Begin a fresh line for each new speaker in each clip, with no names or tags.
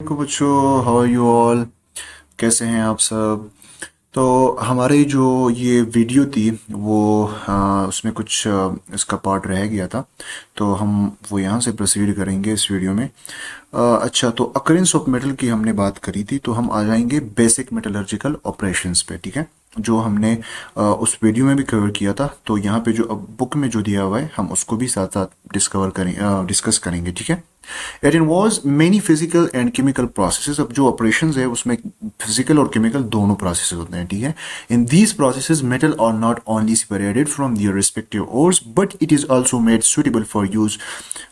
वालेकुम बच्चों, how are you all. कैसे हैं आप सब। तो हमारी जो ये वीडियो थी वो उसमें कुछ इसका पार्ट रह गया था, तो हम वो यहाँ से प्रोसीड करेंगे इस वीडियो में। अच्छा, तो अकरेंस ऑफ मेटल की हमने बात करी थी, तो हम आ जाएंगे बेसिक मेटलर्जिकल ऑपरेशंस पे। ठीक है, जो हमने उस वीडियो में भी कवर किया था, तो यहाँ पे जो अब बुक में जो दिया हुआ है हम उसको भी साथ साथ डिस्कस करेंगे। ठीक है, it involves many physical and chemical processes. अब जो ऑपरेशंस है उसमें फिजिकल और केमिकल दोनों प्रोसेसेस होते हैं। ठीक है, in these processes metal are not only separated from their respective ores but it is also made suitable for use.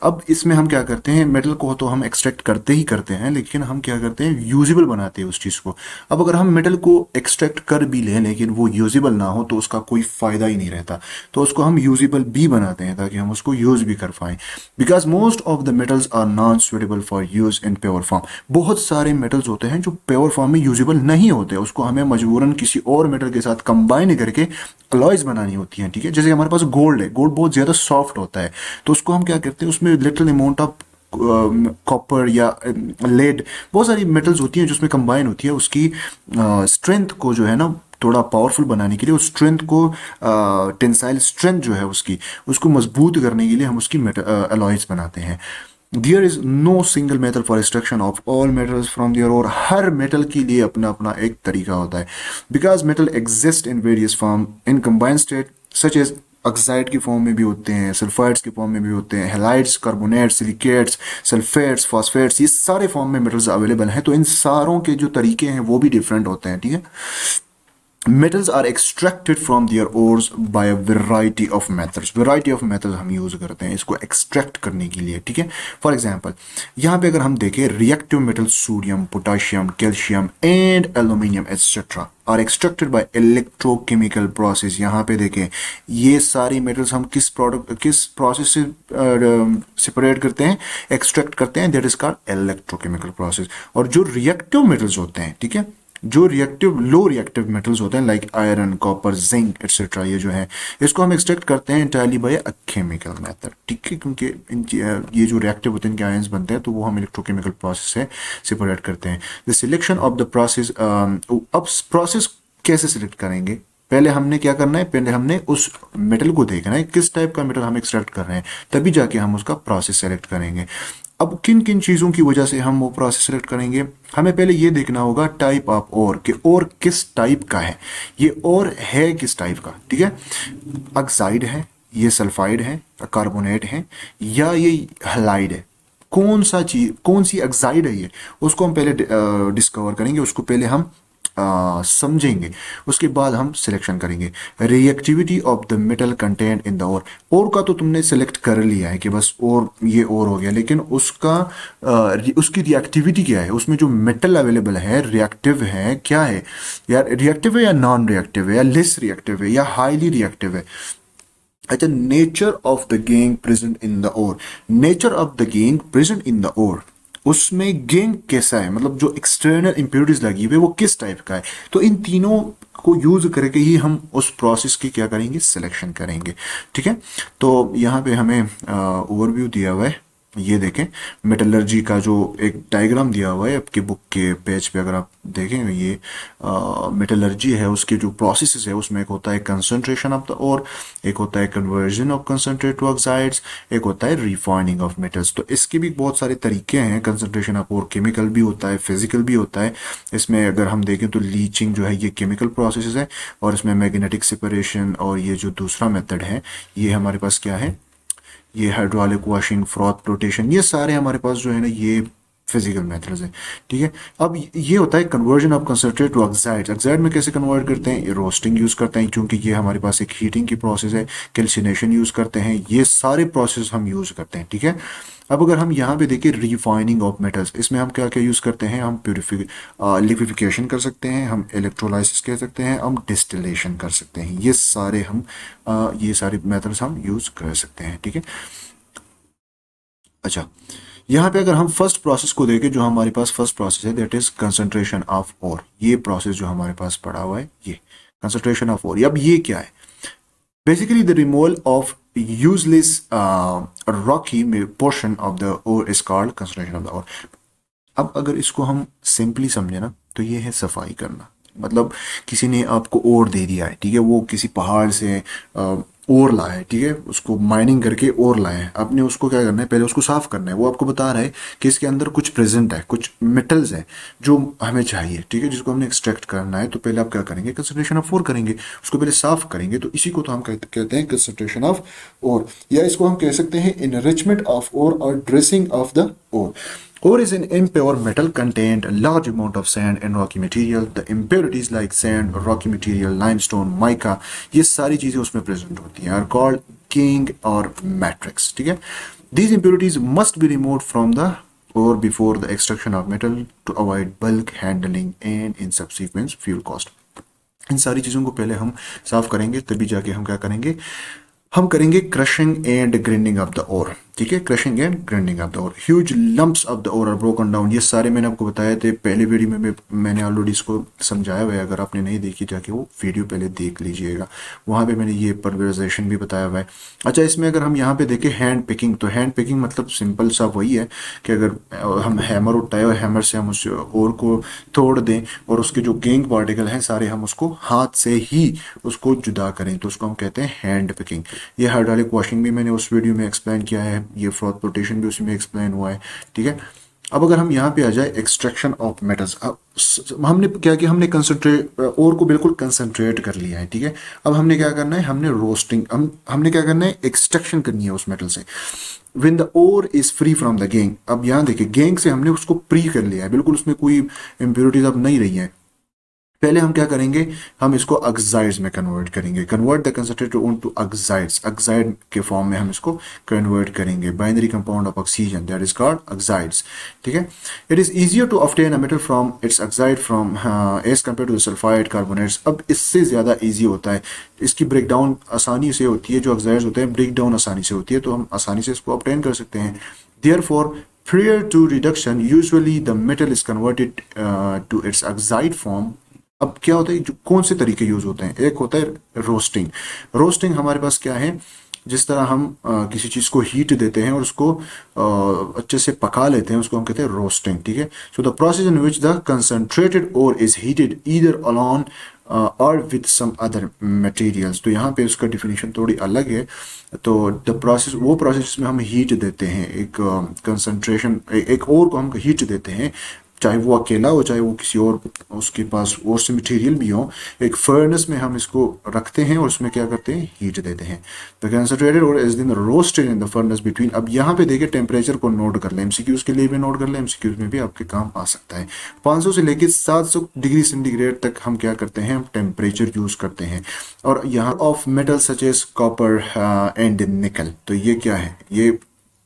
अब इसमें हम क्या करते हैं, मेटल को तो हम एक्सट्रैक्ट करते ही करते हैं, लेकिन हम क्या करते हैं, यूजेबल बनाते हैं उस चीज़ को। अब अगर हम मेटल को एक्सट्रैक्ट कर भी लें लेकिन वो यूजेबल ना हो तो उसका कोई फ़ायदा ही नहीं रहता, तो उसको हम यूजेबल भी बनाते हैं ताकि हम उसको यूज़ भी कर पाएँ। Because most of the metals are non suitable for use in pure form. बहुत सारे मेटल्स होते हैं जो प्योर फॉर्म में यूजेबल नहीं होते, उसको हमें मजबूरन किसी और मेटल के साथ कंबाइन करके अलॉयज बनानी होती हैं। ठीक है, जैसे हमारे पास गोल्ड है, गोल्ड बहुत ज़्यादा सॉफ्ट होता है, तो उसको हम क्या करते हैं, उसमें लिटिल अमाउंट ऑफ कॉपर या लेड, बहुत सारी मेटल्स होती हैं जो उसमें कंबाइन होती है, उसकी स्ट्रेंथ को जो है ना थोड़ा पावरफुल बनाने के लिए, उस स्ट्रेंथ को टेंसाइल स्ट्रेंथ जो है उसकी, उसको मजबूत करने के लिए हम उसकी अलॉयज बनाते हैं। There is no single method for extraction of all metals from there, और हर मेटल के लिए अपना अपना एक तरीका होता है। Because metal exist in various form in combined state such as oxide की फॉर्म में भी होते हैं, सल्फाइड्स की फॉर्म में भी होते हैं, halides, carbonates, silicates, sulphates, phosphates, ये सारे फॉर्म में मेटल्स अवेलेबल हैं। तो इन सारों के जो तरीके हैं वो भी डिफरेंट होते हैं। ठीक है, metals are extracted from their ores by a variety of methods। variety of methods हम यूज करते हैं इसको एक्सट्रैक्ट करने के लिए। ठीक है, फॉर एग्जांपल यहाँ पे अगर हम देखें, reactive metals sodium, potassium, calcium and aluminium etcetera are extracted by electrochemical process. यहाँ पे देखें, ये सारी मेटल्स हम किस प्रोसेस से सेपरेट करते हैं, एक्सट्रैक्ट करते हैं, that is called electrochemical process. और जो रिएक्टिव मेटल्स होते हैं, ठीक है, जो रिएक्टिव लो रिएक्टिव मेटल्स होते हैं like iron, copper, zinc etcetera, ये जो है इसको हम एक्सट्रैक्ट करते हैं entirely by a chemical method. ठीक है, क्योंकि ये जो रिएक्टिव होते हैं इनके आयंस बनते हैं, तो वो हम इलेक्ट्रोकेमिकल प्रोसेस से सेपरेट करते हैं। The selection of the process, अब प्रोसेस कैसे सिलेक्ट करेंगे, पहले हमने क्या करना है, पहले हमने उस मेटल को देखना है किस टाइप का मेटल हम एक्सट्रैक्ट कर रहे हैं, तभी जाके हम उसका प्रोसेस सेलेक्ट करेंगे। अब किन किन चीज़ों की वजह से हम वो प्रोसेस सेलेक्ट करेंगे, हमें पहले ये देखना होगा टाइप ऑफ ओर, कि ओर किस टाइप का है, ये ओर है किस टाइप का। ठीक है, ऑक्साइड है, ये सल्फाइड है, कार्बोनेट है, या ये हैलाइड है, कौन सा चीज, कौन सी ऑक्साइड है ये, उसको हम पहले डिस्कवर करेंगे, उसको पहले हम समझेंगे, उसके बाद हम सिलेक्शन करेंगे। Reactivity of the metal content in the ore का तो तुमने सेलेक्ट कर लिया है कि बस और ये और हो गया, लेकिन उसका उसकी रिएक्टिविटी क्या है, उसमें जो मेटल अवेलेबल है रिएक्टिव है क्या है, या रिएक्टिव है या नॉन रिएक्टिव है या लेस रिएक्टिव है या हाईली रिएक्टिव है। अच्छा, nature of the gangue present in the ore, nature of the gangue present in the ore, उसमें गैंग कैसा है, मतलब जो एक्सटर्नल इंप्योरिटीज लगी हुई है वो किस टाइप का है। तो इन तीनों को यूज करके ही हम उस प्रोसेस की क्या करेंगे, सिलेक्शन करेंगे। ठीक है, तो यहाँ पे हमें ओवरव्यू दिया हुआ है, ये देखें मेटलर्जी का जो एक डायग्राम दिया हुआ है आपकी बुक के पेज पे, अगर आप देखें, ये मेटलर्जी है, उसके जो प्रोसेसेस है उसमें एक होता है कंसंट्रेशन ऑफ द और, एक होता है conversion of concentrate to oxides, एक होता है रिफाइनिंग ऑफ मेटल्स। तो इसके भी बहुत सारे तरीके हैं, कंसंट्रेशन ऑफ और केमिकल भी होता है, फिजिकल भी होता है। इसमें अगर हम देखें तो लीचिंग जो है ये केमिकल प्रोसेस है, और इसमें मैग्नेटिक सेपरेशन, और ये जो दूसरा मेथड है ये हमारे पास क्या है, ये हाइड्रोलिक वॉशिंग, फ्रॉथ रोटेशन, ये सारे हमारे पास जो है ना ये फिजिकल मेथड्स हैं। ठीक है, अब ये होता है conversion of concentrate to oxide. Oxide में कैसे कन्वर्ट करते हैं, रोस्टिंग यूज करते हैं, क्योंकि ये हमारे पास एक हीटिंग की प्रोसेस है, कैल्सिनेशन यूज करते हैं, ये सारे प्रोसेस हम यूज करते हैं। ठीक है, अब अगर हम यहाँ पे देखें रिफाइनिंग ऑफ मेटल्स, इसमें हम क्या क्या यूज़ करते हैं, हम लिक्विफिकेशन कर सकते हैं, हम इलेक्ट्रोलाइसिस कह सकते हैं, हम डिस्टिलेशन कर सकते हैं, ये सारे हम ये सारे मेथड्स हम यूज़ कर सकते हैं। ठीक है, अच्छा, यहाँ पे अगर हम फर्स्ट प्रोसेस को देखें, जो हमारे पास फर्स्ट प्रोसेस है that is concentration of ore, ये प्रोसेस जो हमारे पास पड़ा हुआ है ये कंसंट्रेशन ऑफ ओर। अब ये क्या है, basically the removal of useless rocky portion of the ore is called concentration of the ore। अब अगर इसको हम सिंपली समझे ना तो ये है सफाई करना। मतलब किसी ने आपको ओर दे दिया है, ठीक है, वो किसी पहाड़ से ओर लाया है, ठीक है, उसको माइनिंग करके ओर लाया है, आपने उसको क्या करना है, पहले उसको साफ करना है। वो आपको बता रहा है कि इसके अंदर कुछ प्रेजेंट है, कुछ मेटल्स है जो हमें चाहिए, ठीक है, जिसको हमने एक्सट्रैक्ट करना है। तो पहले आप क्या करेंगे, कंसंट्रेशन ऑफ ओर करेंगे, उसको पहले साफ करेंगे। तो इसी को तो हम कहते हैं कंसंट्रेशन ऑफ ओर, या इसको हम कह सकते हैं इनरिचमेंट ऑफ ओर और dressing of the ore. Ore is an impure metal contained a large amount of sand and rocky material. The impurities like sand, rocky material, limestone, mica, ये सारी चीजें उसमें प्रेजेंट होती हैं, are called king और matrix, ठीक है। These impurities must be removed from the ore before the extraction of metal to avoid bulk handling and in subsequent fuel cost. इन सारी चीज़ों को पहले हम साफ करेंगे, तभी जाके हम क्या करेंगे, हम करेंगे crushing and grinding of the ore, ठीक है, crushing and grinding of the ore. Huge lumps of the ore are broken down, ये सारे मैंने आपको बताए थे पहले वीडियो में, मैंने ऑलरेडी इसको समझाया हुआ है। अगर आपने नहीं देखी जाके वो वीडियो पहले देख लीजिएगा, वहाँ पे मैंने ये पल्वराइजेशन भी बताया हुआ है। अच्छा, इसमें अगर हम यहाँ पे देखें हैंड पिकिंग, तो हैंड पिकिंग मतलब सिंपल सा वही है कि अगर हम हैमर उठाए और हैमर से हम उस ओर को तोड़ दें और उसके जो गेंग पार्टिकल हैं सारे हम उसको हाथ से ही उसको जुदा करें, तो उसको हम कहते हैं हैंड पिकिंग। ये हाइड्रोलिक वॉशिंग भी मैंने उस वीडियो में एक्सप्लेन किया है, ये फ्रॉथ पोटेशन भी उसी में एक्सप्लेन हुआ है, ठीक है। अब अगर हम यहाँ पे आ जाए एक्सट्रैक्शन ऑफ मेटल्स, अब हमने क्या किया, हमने कंसंट्रेट ओर को बिल्कुल कंसंट्रेट कर लिया है, ठीक है। अब हमने क्या करना है, हमने रोस्टिंग, हमने क्या करना है, एक्सट्रैक्शन करनी है उस मेटल से। When the ore is free from the gangue, अब यहाँ देखिए गैंग से हमने उसको प्री कर लिया है, बिल्कुल उसमें कोई इम्प्योरिटीज अब नहीं रही है। पहले हम क्या करेंगे, हम इसको ऑक्साइड्स में कन्वर्ट करेंगे, convert the concentrated one to oxides, oxide के फॉर्म में हम इसको कन्वर्ट करेंगे, binary compound of oxygen, that is called oxides, ठीक है। It is easier to obtain a metal from its oxide from as compare to sulphide carbonates. अब इससे ज़्यादा ईजी होता है, इसकी ब्रेक डाउन आसानी से होती है, जो ऑक्साइड्स होते हैं ब्रेक डाउन आसानी से होती है, तो हम आसानी से इसको ऑब्टेन कर सकते हैं। Therefore prior to reduction usually the metal is converted to its oxide form। अब क्या होता है, जो कौन से तरीके यूज होते हैं, एक होता है रोस्टिंग। रोस्टिंग हमारे पास क्या है, जिस तरह हम किसी चीज़ को हीट देते हैं और उसको अच्छे से पका लेते हैं, उसको हम कहते हैं रोस्टिंग, ठीक है। So the process in which the concentrated ore is heated either alone or with some other materials. तो यहाँ पे उसका डिफिनीशन थोड़ी अलग है। तो द प्रोसेस, वो प्रोसेस जिसमें हम हीट देते हैं, एक कंसंट्रेशन, एक और को हम हीट देते हैं, चाहे वो अकेला हो चाहे वो किसी और उसके पास और से मटेरियल भी हो, एक फर्नेस में हम इसको रखते हैं और उसमें क्या करते हैं, हीट देते हैं। The concentrated ore is then roasted in the furnace between. अब यहाँ पे देखिए टेम्परेचर को नोट कर लें, एमसीक्यूज के लिए भी नोट कर लें, एमसीक्यूज में भी आपके काम आ सकता है। 500 से लेकर 700 डिग्री सेंटीग्रेड तक हम क्या करते हैं, हम टेम्परेचर यूज करते हैं। और यहाँ of metal such as copper and nickel, तो ये क्या है, ये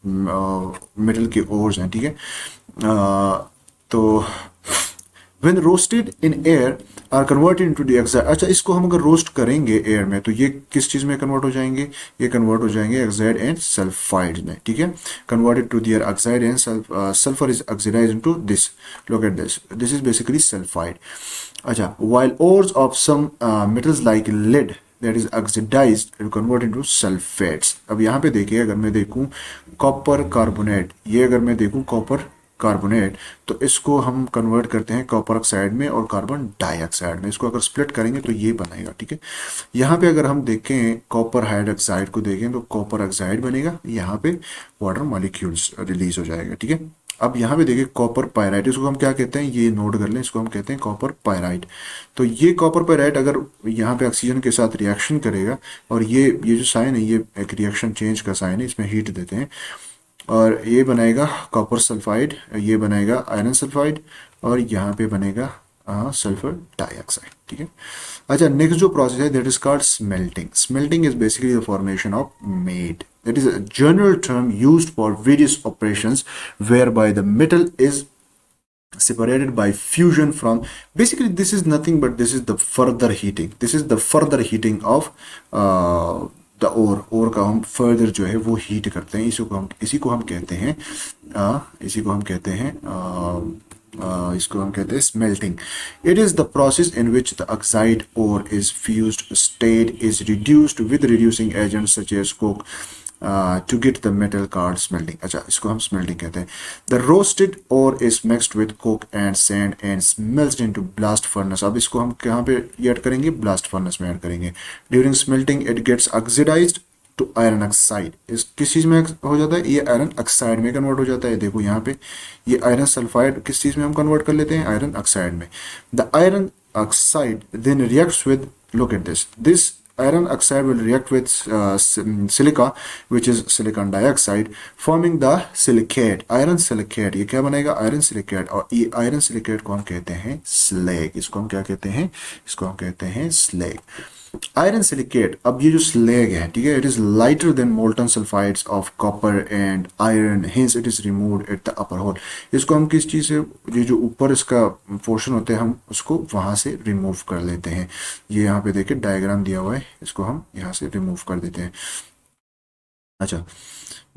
मेटल के ओर्स हैं, ठीक है। तो when roasted in air are converted into the oxide। अच्छा, इसको हम अगर रोस्ट करेंगे एयर में तो ये किस चीज़ में कन्वर्ट हो जाएंगे, ये कन्वर्ट हो जाएंगे ऑक्साइड एंड सल्फाइड में, ठीक है। Converted to their oxide and sulphur is oxidised into this, look at this, this is basically sulphide. अच्छा, while ores of some metals like lead that is oxidized and converted into sulfates। अब यहाँ पे देखिए, अगर मैं देखूँ copper carbonate, ये अगर मैं देखूँ कॉपर कार्बोनेट, तो इसको हम कन्वर्ट करते हैं कॉपर ऑक्साइड में और कार्बन डाइऑक्साइड में। इसको अगर स्प्लिट करेंगे तो ये बनेगा, ठीक है। यहाँ पे अगर हम देखें कॉपर हाइड्रोक्साइड को देखें तो कॉपर ऑक्साइड बनेगा, यहाँ पे वाटर मॉलिक्यूल्स रिलीज हो जाएगा, ठीक है। अब यहाँ पे देखिए कॉपर पायराइट, इसको हम क्या कहते हैं, ये नोट कर लें, इसको हम कहते हैं कॉपर पायराइट। तो ये कॉपर पायराइट अगर यहाँ पे ऑक्सीजन के साथ रिएक्शन करेगा, और ये जो साइन है ये एक रिएक्शन चेंज का साइन है, इसमें हीट देते हैं और ये बनाएगा कॉपर सल्फाइड, ये बनाएगा आयरन सल्फाइड, और यहाँ पे बनेगा सल्फर डाइऑक्साइड, ठीक है। अच्छा, नेक्स्ट जो प्रोसेस है that is called smelting. Smelting is basically the formation of matte, that is a general term used for various operations whereby the metal is separated by fusion from, basically this is nothing but this is the further heating, this is the further heating of the ore का हम further जो है वो heat करते हैं, इसी को हम कहते हैं इसको हम कहते हैं smelting. It is the process in which the oxide ore is fused state is reduced with reducing agent such as coke. To get the metal card smelting. अच्छा, इसको हम स्मेल्टिंग कहते हैं। The roasted ore is mixed with coke and sand and smelt into blast furnace. अब इसको हम कहाँ पे ऐड करेंगे? ब्लास्ट फर्नेस में ऐड करेंगे। During smelting it gets oxidised to iron oxide. इस किस चीज़ में हो जाता है? ये आयरन ऑक्साइड में कन्वर्ट हो जाता है। देखो यहाँ पे ये आयरन सल्फाइड किस चीज़ में हम कन्वर्ट कर लेते हैं? आयरन ऑक्साइड में। The iron oxide then reacts with, look at this iron oxide will react with silica, which is silicon dioxide, forming the silicate, iron silicate। ये क्या बनेगा? iron silicate। और ये iron silicate को हम कहते हैं slag। इसको हम क्या कहते हैं? इसको हम कहते हैं slag। आयरन सिलिकेट, अब ये जो स्लैग है, ठीक है, it is lighter than molten sulphides of copper and iron, hence it is removed at the upper hole. इसको हम किस चीज़ से, ये जो ऊपर इसका पोर्शन होता है, हम उसको वहाँ से रिमूव कर लेते हैं। ये यहाँ पे देखिए डायग्राम दिया हुआ है, इसको हम यहाँ से रिमूव कर देते हैं। अच्छा,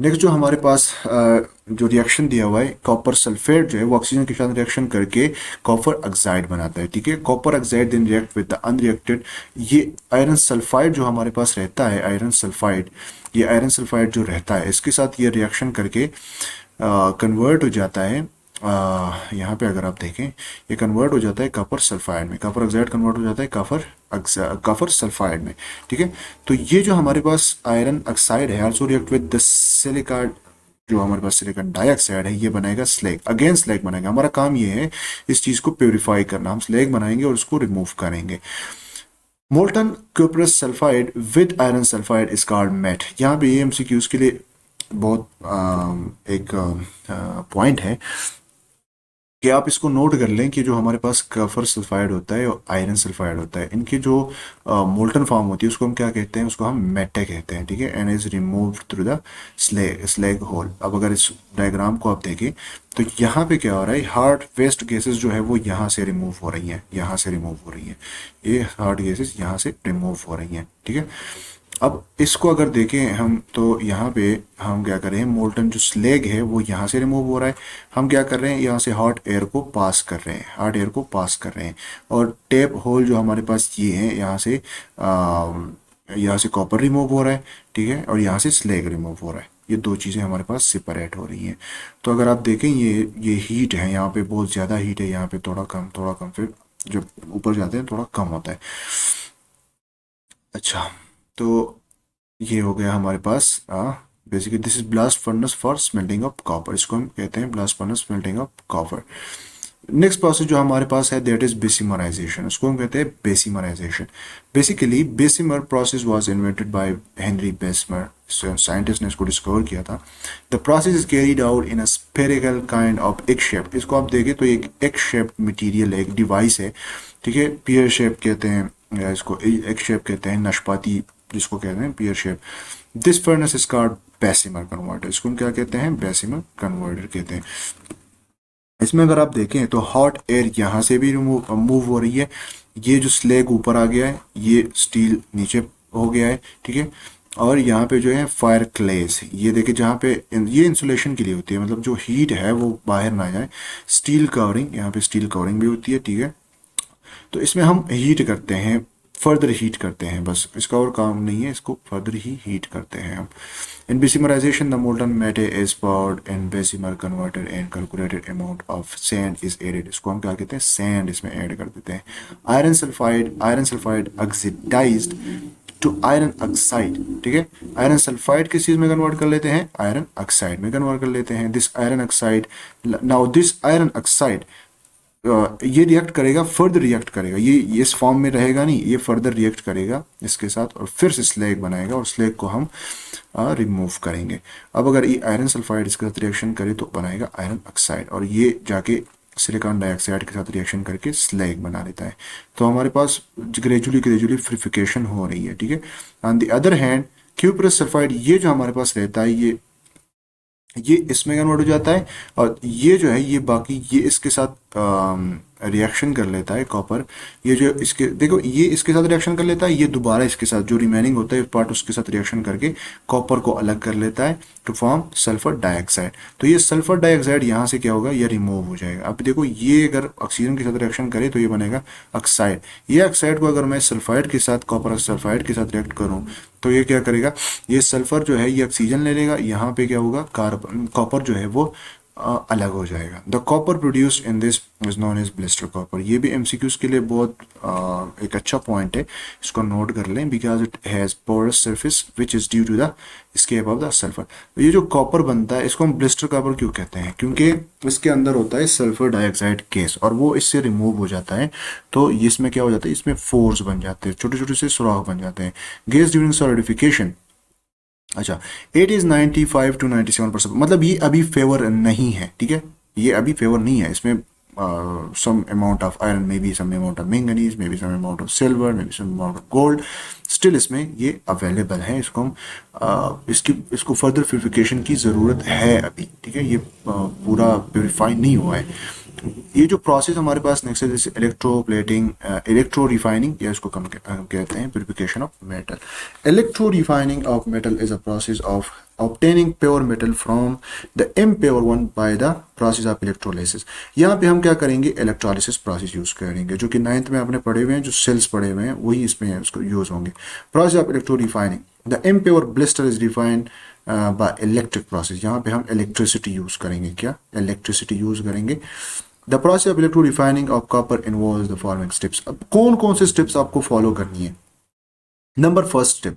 नेक्स्ट जो हमारे पास जो रिएक्शन दिया हुआ है, कॉपर सल्फेट जो है वो ऑक्सीजन के साथ रिएक्शन करके कॉपर ऑक्साइड बनाता है, ठीक है। Copper oxide then react with the unreacted, ये आयरन सल्फाइड जो हमारे पास रहता है, आयरन सल्फाइड, ये आयरन सल्फाइड जो रहता है इसके साथ ये रिएक्शन करके कन्वर्ट हो जाता है। यहाँ पे अगर आप देखें, ये कन्वर्ट हो जाता है कॉपर सल्फाइड में, कॉपर ऑक्साइड कन्वर्ट हो जाता है कॉपर सल्फाइड में, ठीक है। तो ये जो हमारे पास आयरन ऑक्साइड है also react with the silica, जो हमारे पास सिलिकॉन डाइऑक्साइड है, ये बनाएगा स्लैग, अगेन स्लैग बनाएगा। हमारा काम ये है इस चीज़ को प्योरीफाई करना, हम स्लैग बनाएंगे और उसको रिमूव करेंगे। Molten cuprous sulphide with iron sulphide is called matte. यहाँ पे एमसीक्यूज के लिए बहुत एक पॉइंट है कि आप इसको नोट कर लें कि जो हमारे पास कॉपर सल्फाइड होता है और आयरन सल्फाइड होता है, इनकी जो मोल्टन फॉर्म होती है उसको हम क्या कहते हैं? उसको हम मेटे कहते हैं, ठीक है। And is removed through the slag hole. अब अगर इस डायग्राम को आप देखें तो यहाँ पे क्या हो रहा है, हार्ड वेस्ट गैसेस जो है वो यहाँ से रिमूव हो रही हैं, यहाँ से रिमूव हो रही हैं, ये हार्ड गैसेस यहाँ से रिमूव हो रही हैं, ठीक है। अब इसको अगर देखें हम तो यहाँ पे हम क्या कर रहे हैं, मोल्टन जो स्लैग है वो यहाँ से रिमूव हो रहा है, हम क्या कर रहे हैं, यहाँ से हॉट एयर को पास कर रहे हैं, हॉट एयर को पास कर रहे हैं। और टैप होल जो हमारे पास ये है, यहाँ से कॉपर रिमूव हो रहा है, ठीक है, और यहाँ से स्लैग रिमूव हो रहा है। ये दो चीज़ें हमारे पास सेपरेट हो रही हैं। तो अगर आप देखें ये हीट है, यहाँ पे बहुत ज़्यादा हीट है, यहाँ पे थोड़ा कम, फिर जब ऊपर जाते हैं थोड़ा कम होता है। अच्छा, तो ये हो गया हमारे पास basically this is blast furnace for smelting of copper, इसको हम कहते हैं blast furnace smelting of copper. Next process जो हमारे पास है दैट इज बेसिमराइजेशन, उसको हम कहते हैं Bessemerisation. Basically Bessemer process was invented by Henry Bessemer, scientist ने इसको डिस्कवर किया था। The process is carried out in a spherical kind of egg shape. इसको आप देखें तो एक एग शेप मटेरियल है, एक डिवाइस है, ठीक है। पियर शेप कहते हैं या इसको एग शेप कहते हैं, नाशपाती जिसको कहते हैं पियर shape. This furnace is called Bessemer converter, इसको हम क्या कहते हैं? बेसिमर कन्वर्टर कहते हैं। इसमें अगर आप देखें तो हॉट एयर यहाँ से भी मूव हो रही है, ये जो स्लैग ऊपर आ गया है, ये स्टील नीचे हो गया है, ठीक है। और यहाँ पे जो है फायर क्लेस, ये देखिए जहाँ पे ये इंसुलेशन के लिए होती है, मतलब जो हीट है वो बाहर ना जाए। स्टील कवरिंग, यहाँ पे स्टील कवरिंग भी होती है, ठीक है। तो इसमें हम हीट करते हैं, फर्दर हीट करते हैं, बस इसका और काम नहीं है, इसको फर्दर ही हीट करते हैं हम। In Bessemerisation the molten matte is powdered in Bessemer converter and calculated amount of sand is added, इसको हम क्या कहते हैं? सैंड इसमें ऐड कर देते हैं। Iron sulphide oxidized to iron oxide, ठीक है। आयरन सल्फाइड किस चीज में कन्वर्ट कर लेते हैं? आयरन ऑक्साइड में कन्वर्ट कर लेते हैं। This iron oxide, now this iron oxide ये रिएक्ट करेगा, फर्दर रिएक्ट करेगा, ये इस फॉर्म में रहेगा नहीं, ये फर्दर रिएक्ट करेगा इसके साथ और फिर से स्लैग बनाएगा और स्लैग को हम रिमूव करेंगे। अब अगर ये आयरन सल्फाइड इसके साथ रिएक्शन करे तो बनाएगा आयरन ऑक्साइड, और ये जाके सिलिकॉन डाइऑक्साइड के साथ रिएक्शन करके स्लैग बना देता है। तो हमारे पास ग्रेजुअली प्यूरिफिकेशन हो रही है, ठीक है। On the other hand cuprous sulphide, ये जो हमारे पास रहता है, ये इसमें कन्वर्ट हो जाता है, और ये जो है ये बाकी ये इसके साथ रिएक्शन कर लेता है कॉपर, ये जो इसके देखो ये इसके साथ रिएक्शन कर लेता है, ये दोबारा इसके साथ जो रिमेनिंग होता है पार्ट उसके साथ रिएक्शन करके कॉपर को अलग कर लेता है टू फॉर्म सल्फर डाइऑक्साइड। तो ये सल्फर डाइऑक्साइड यहाँ से क्या होगा, ये रिमूव हो जाएगा। अब देखो ये अगर ऑक्सीजन के साथ रिएक्शन करे तो ये बनेगा ऑक्साइड। ये ऑक्साइड को अगर मैं सल्फाइड के साथ, कॉपर सल्फाइड के साथ रिएक्ट करूँ तो ये क्या करेगा, ये सल्फर जो है ये ऑक्सीजन ले लेगा, यहाँ पे क्या होगा, कार्बन कॉपर जो है वो अलग हो जाएगा। The copper produced in this is known as blister copper. ये भी एमसीक्यूज के लिए बहुत एक अच्छा पॉइंट है, इसको नोट कर लें, because it has porous surface which is due to the escape of the sulphur. तो ये जो कॉपर बनता है इसको हम ब्लिस्टर कॉपर क्यों कहते हैं, क्योंकि इसके अंदर होता है सल्फर डाइऑक्साइड गैस और वो इससे रिमूव हो जाता है। तो इसमें क्या हो जाता है, इसमें फोर्स बन जाते हैं, छोटे छोटे से सुराख बन जाते हैं। गैस ड्यूरिंग सॉलिडिफिकेशन, अच्छा, इट इज 95 to 97%, मतलब ये अभी फेवर नहीं है, ठीक है, ये अभी फेवर नहीं है। इसमें some amount of iron, may be some amount of manganese, may be some amount of silver, may be some amount of gold, still इसमें ये अवेलेबल है। इसको हम इसको फर्दर प्योरिफिकेशन की ज़रूरत है अभी, ठीक है, ये पूरा प्योरीफाई नहीं हुआ है। ये जो प्रोसेस हमारे पास नेक्स्ट है, जैसे इलेक्ट्रोप्लेटिंग, इलेक्ट्रो रिफाइनिंग, या इसको हम कहते हैं purification of metal. Electro refining of metal is a process of obtaining pure metal from the impure one by the process of electrolysis। यहाँ पे हम क्या करेंगे, इलेक्ट्रोलिसिस प्रोसेस यूज करेंगे, जो कि 9th में आपने पढ़े हुए हैं, जो सेल्स पढ़े हुए हैं वही इसमें उसको यूज होंगे। Process of electro refining, the impure blister is refined by electric process. यहाँ पे हम इलेक्ट्रिसिटी यूज करेंगे, क्या इलेक्ट्रिसिटी यूज करेंगे। The process of electro refining of copper involves the following steps. अब कौन कौन से स्टेप्स आपको फॉलो करनी है। Number first step,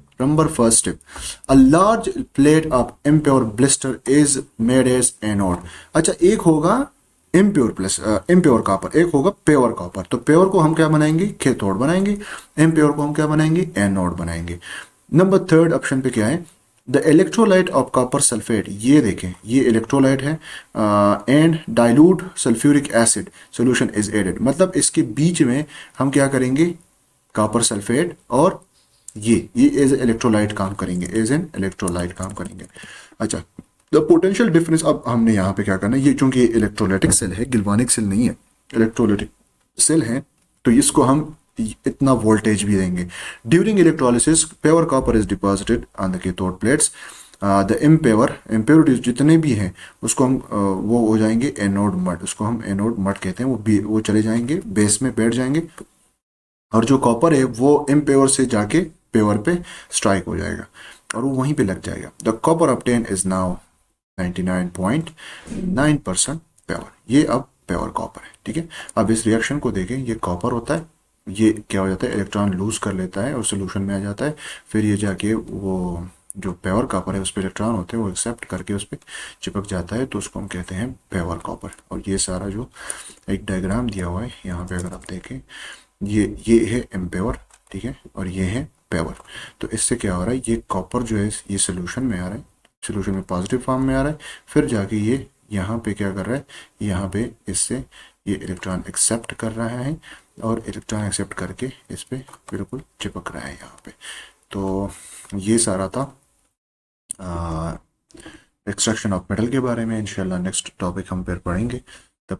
a large plate of impure blister is made as anode. अच्छा, एक होगा इम्प्योर कॉपर, एक होगा प्योर कॉपर। तो प्योर को हम क्या बनाएंगे, कैथोड बनाएंगे, इम्प्योर को हम क्या बनाएंगे, एनोड बनाएंगे। नंबर थर्ड ऑप्शन पे क्या है, the electrolyte of copper sulphate. ये देखें, ये इलेक्ट्रोलाइट है and dilute sulphuric acid solution is added. मतलब इसके बीच में हम क्या करेंगे, कॉपर सल्फेट और ये एज इलेक्ट्रोलाइट काम करेंगे, एज एन इलेक्ट्रोलाइट काम करेंगे। अच्छा, द पोटेंशियल डिफरेंस, अब हमने यहाँ पे क्या करना है, ये चूंकि इलेक्ट्रोलाइटिक सेल है, गिल्वानिक सेल नहीं है, इलेक्ट्रोलाइटिक सेल है, तो इसको हम इतना वोल्टेज भी देंगे। During electrolysis pure copper is deposited on the cathode plates. The impurities जितने भी हैं उसको हम वो हो जाएंगे एनोड मड, उसको हम एनोड मड कहते हैं, वो चले जाएंगे बेस में बैठ जाएंगे, और जो कॉपर है वो इम्प्योर से जाके प्योर पे स्ट्राइक हो जाएगा और वो वहीं पे लग जाएगा। The copper obtain is now 99.9% pure. ये अब प्योर कॉपर है, ठीक है। अब इस रिएक्शन को देखें, ये कॉपर होता है, ये क्या हो जाता है, इलेक्ट्रॉन लूज कर लेता है और सोल्यूशन में आ जाता है, फिर ये जाके वो जो प्योर कॉपर है उस पर इलेक्ट्रॉन होते हैं वो एक्सेप्ट करके उस पर चिपक जाता है, तो उसको हम कहते हैं प्योर कॉपर। और ये सारा जो एक डायग्राम दिया हुआ है यहाँ पे अगर आप देखें, ये है इम्प्योर, ठीक है, और ये है प्योर। तो इससे क्या हो रहा है, ये कॉपर जो है ये सोल्यूशन में आ रहा है, सोल्यूशन में पॉजिटिव फॉर्म में आ रहा है, फिर जाके ये यहाँ पे क्या कर रहा है, यहाँ पे इससे ये इलेक्ट्रॉन एक्सेप्ट कर रहा है और इलेक्ट्रॉन एक्सेप्ट करके इस पे बिल्कुल चिपक रहा है यहाँ पे। तो ये सारा था एक्सट्रैक्शन ऑफ मेटल के बारे में। इंशाल्लाह नेक्स्ट टॉपिक हम फिर पढ़ेंगे।